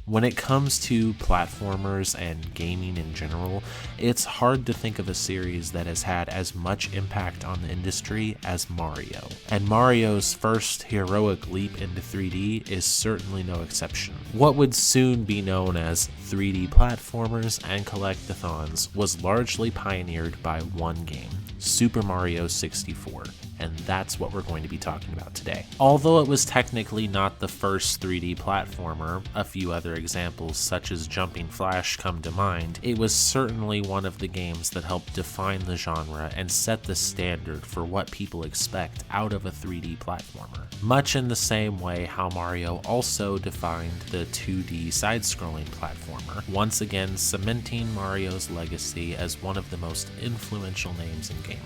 When it comes to platformers and gaming in general, it's hard to think of a series that has had as much impact on the industry as Mario. And Mario's first heroic leap into 3D is certainly no exception. What would soon be known as 3D platformers and collectathons was largely pioneered by one game, Super Mario 64, and that's what we're going to be talking about today. Although it was technically not the first 3D platformer, a few other examples such as Jumping Flash come to mind, it was certainly one of the games that helped define the genre and set the standard for what people expect out of a 3D platformer. Much in the same way how Mario also defined the 2D side-scrolling platformer, once again cementing Mario's legacy as one of the most influential names in gaming.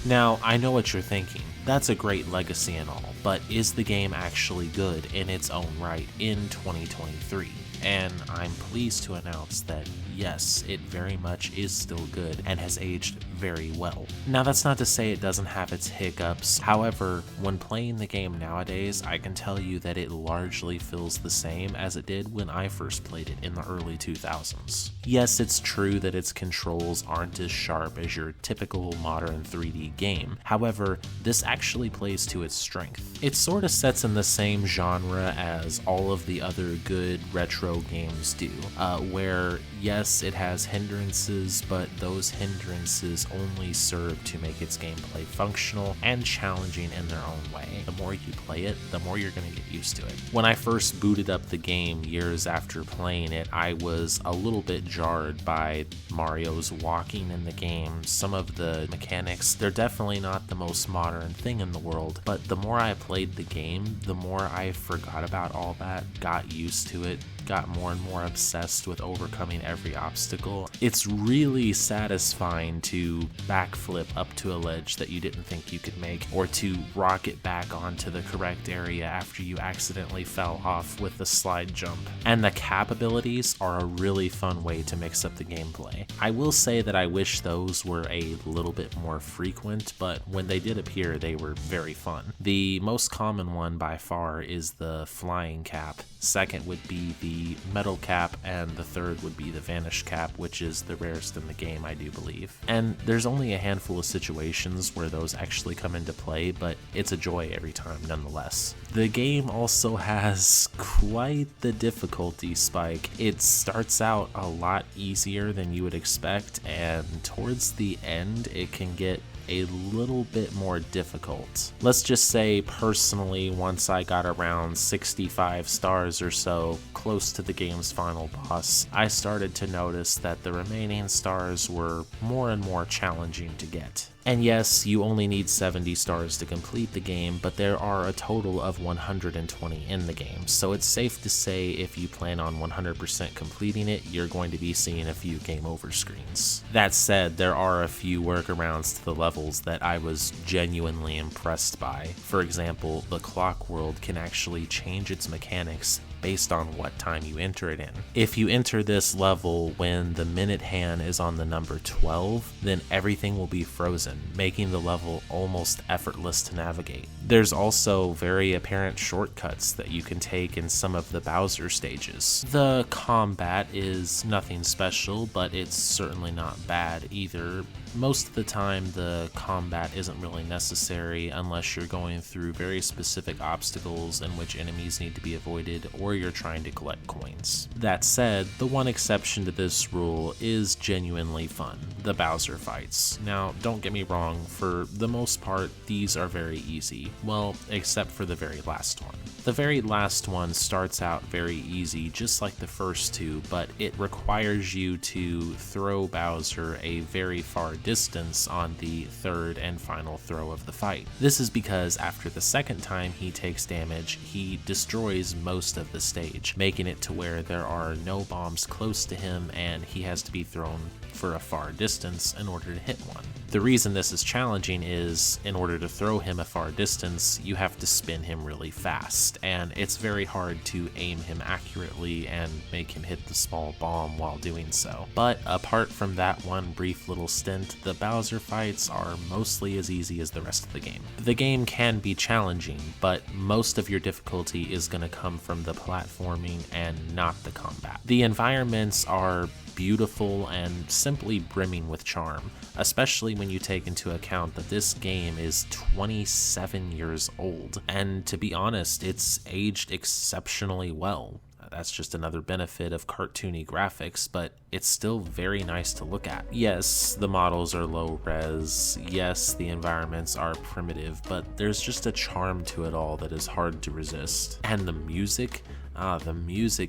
Now, I know what you're thinking. That's a great legacy and all, but is the game actually good in its own right in 2023? And I'm pleased to announce that yes, it very much is still good and has aged very well. Now, that's not to say it doesn't have its hiccups. However, when playing the game nowadays, I can tell you that it largely feels the same as it did when I first played it in the early 2000s. Yes, it's true that its controls aren't as sharp as your typical modern 3D game. However, this actually plays to its strength. It sort of sets in the same genre as all of the other good retro games do, where yes, it has hindrances, but those hindrances only serve to make its gameplay functional and challenging in their own way. The more you play it, the more you're going to get used to it. When I first booted up the game years after playing it, I was a little bit jarred by Mario's walking in the game. Some of the mechanics, they're definitely not the most modern thing in the world, but the more I played the game, the more I forgot about all that, got used to it, got more and more obsessed with overcoming every obstacle. It's really satisfying to backflip up to a ledge that you didn't think you could make, or to rocket back onto the correct area after you accidentally fell off with the slide jump. And the cap abilities are a really fun way to mix up the gameplay. I will say that I wish those were a little bit more frequent, but when they did appear, they were very fun. The most common one by far is the flying cap. Second would be the metal cap, and the third would be the vanish cap, which is the rarest in the game, I do believe. And there's only a handful of situations where those actually come into play, but it's a joy every time nonetheless. The game also has quite the difficulty spike. It starts out a lot easier than you would expect, and towards the end it can get a little bit more difficult. Let's just say personally, once I got around 65 stars or so, close to the game's final boss, I started to notice that the remaining stars were more and more challenging to get. And yes, you only need 70 stars to complete the game, but there are a total of 120 in the game, so it's safe to say if you plan on 100% completing it, you're going to be seeing a few game over screens. That said, there are a few workarounds to the levels that I was genuinely impressed by. For example, the clock world can actually change its mechanics based on what time you enter it in. If you enter this level when the minute hand is on the number 12, then everything will be frozen, making the level almost effortless to navigate. There's also very apparent shortcuts that you can take in some of the Bowser stages. The combat is nothing special, but it's certainly not bad either. Most of the time, the combat isn't really necessary unless you're going through very specific obstacles in which enemies need to be avoided, or you're trying to collect coins. That said, the one exception to this rule is genuinely fun: the Bowser fights. Now, don't get me wrong, for the most part, these are very easy. Well, except for the very last one. The very last one starts out very easy, just like the first two, but it requires you to throw Bowser a very far distance on the third and final throw of the fight. This is because after the second time he takes damage, he destroys most of the stage, making it to where there are no bombs close to him and he has to be thrown for a far distance in order to hit one. The reason this is challenging is, in order to throw him a far distance, you have to spin him really fast, and it's very hard to aim him accurately and make him hit the small bomb while doing so. But apart from that one brief little stint, the Bowser fights are mostly as easy as the rest of the game. The game can be challenging, but most of your difficulty is going to come from the platforming and not the combat. The environments are beautiful and simply brimming with charm, especially when you take into account that this game is 27 years old, and to be honest, it's aged exceptionally well. That's just another benefit of cartoony graphics, but it's still very nice to look at. Yes, the models are low res, yes, the environments are primitive, but there's just a charm to it all that is hard to resist. And the music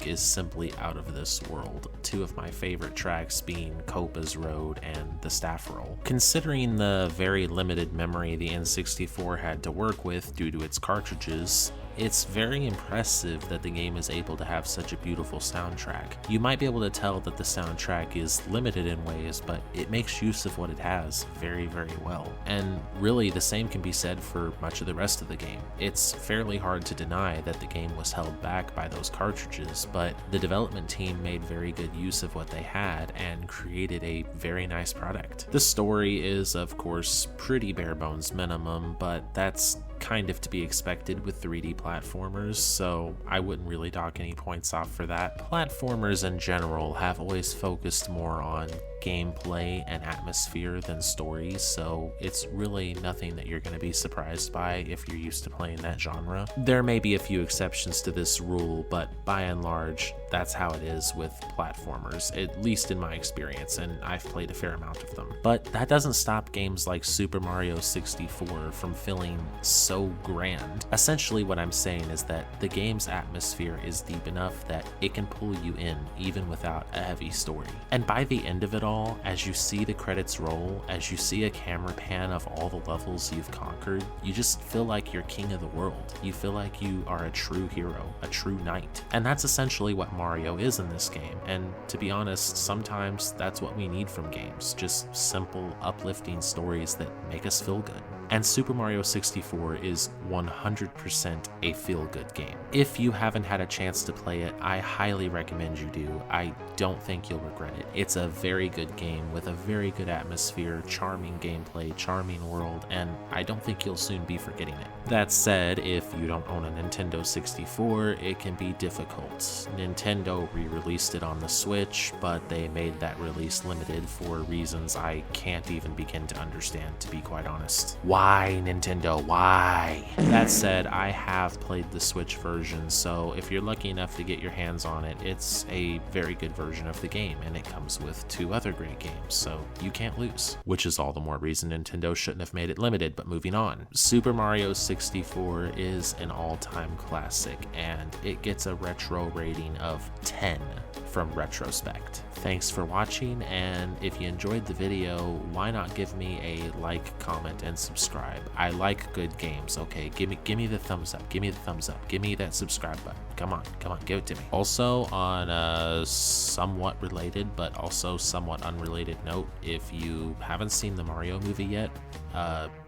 is simply out of this world. Two of my favorite tracks being Copa's Road and The Staff Roll. Considering the very limited memory the N64 had to work with due to its cartridges, it's very impressive that the game is able to have such a beautiful soundtrack. You might be able to tell that the soundtrack is limited in ways, but it makes use of what it has very, very well. And really, the same can be said for much of the rest of the game. It's fairly hard to deny that the game was held back by those cartridges, but the development team made very good use of what they had and created a very nice product. The story is, of course, pretty bare bones minimum, but that's kind of to be expected with 3D platformers, so I wouldn't really dock any points off for that. Platformers in general have always focused more on gameplay and atmosphere than story, so it's really nothing that you're going to be surprised by if you're used to playing that genre. There may be a few exceptions to this rule, but by and large, that's how it is with platformers, at least in my experience, and I've played a fair amount of them. But that doesn't stop games like Super Mario 64 from feeling so grand. Essentially what I'm saying is that the game's atmosphere is deep enough that it can pull you in even without a heavy story. And by the end of it all, as you see the credits roll, as you see a camera pan of all the levels you've conquered, you just feel like you're king of the world. You feel like you are a true hero, a true knight. And that's essentially what Mario is in this game, and to be honest, sometimes that's what we need from games, just simple, uplifting stories that make us feel good. And Super Mario 64 is 100% a feel-good game. If you haven't had a chance to play it, I highly recommend you do. I don't think you'll regret it. It's a very good game with a very good atmosphere, charming gameplay, charming world, and I don't think you'll soon be forgetting it. That said, if you don't own a Nintendo 64, it can be difficult. Nintendo re-released it on the Switch, but they made that release limited for reasons I can't even begin to understand, to be quite honest. Why, Nintendo? Why? That said, I have played the Switch version, so if you're lucky enough to get your hands on it, it's a very good version of the game, and it comes with 2 other great games, so you can't lose. Which is all the more reason Nintendo shouldn't have made it limited, but moving on. Super Mario 64 is an all-time classic, and it gets a retro rating of 10 from Retrospect. Thanks for watching, and if you enjoyed the video, why not give me a like, comment, and subscribe? I like good games, okay? Give me the thumbs up, give me the thumbs up, give me that subscribe button. Come on, give it to me. Also, on a somewhat related, but also somewhat unrelated note, if you haven't seen the Mario movie yet,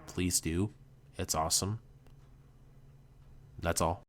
please do. It's awesome. That's all.